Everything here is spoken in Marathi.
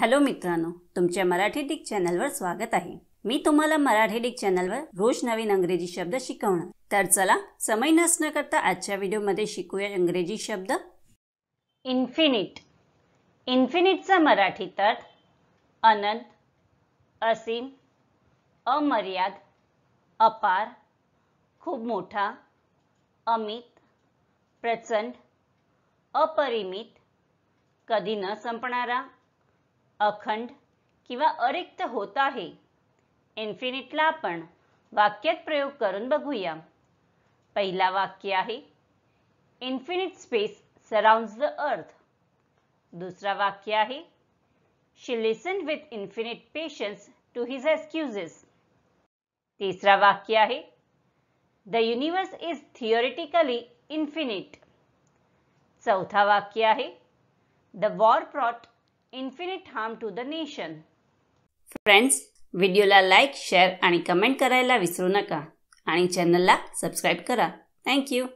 हॅलो मित्रांनो, तुमच्या मराठी डिक चॅनलवर स्वागत आहे। मी तुम्हाला मराठी डिक चॅनलवर रोज नवीन इंग्रजी शब्द शिकवणार। तर चला समय नष्ट न करता आजच्या व्हिडिओमध्ये शिकूया इंग्रजी शब्द इन्फिनिट। इन्फिनिटचा मराठीत अर्थ अनंत, असीम, अमर्याद, अपार, खूप मोठा, अमित, प्रचंड, अपरिमित, कधी न संपणारा, अखंड किंवा अरिक्त होत आहे। इन्फिनिटला आपण वाक्यात प्रयोग करून बघूया। पहिला वाक्य आहे infinite space surrounds the earth. दुसरा वाक्य आहे she listened with infinite patience to his excuses. तिसरा वाक्य आहे the universe is theoretically infinite. चौथा वाक्य आहे the war brought infinite harm to the nation. Friends, व्हिडिओला लाईक, शेअर आणि कमेंट करायला विसरू नका आणि चॅनलला सबस्क्राइब करा। Thank you.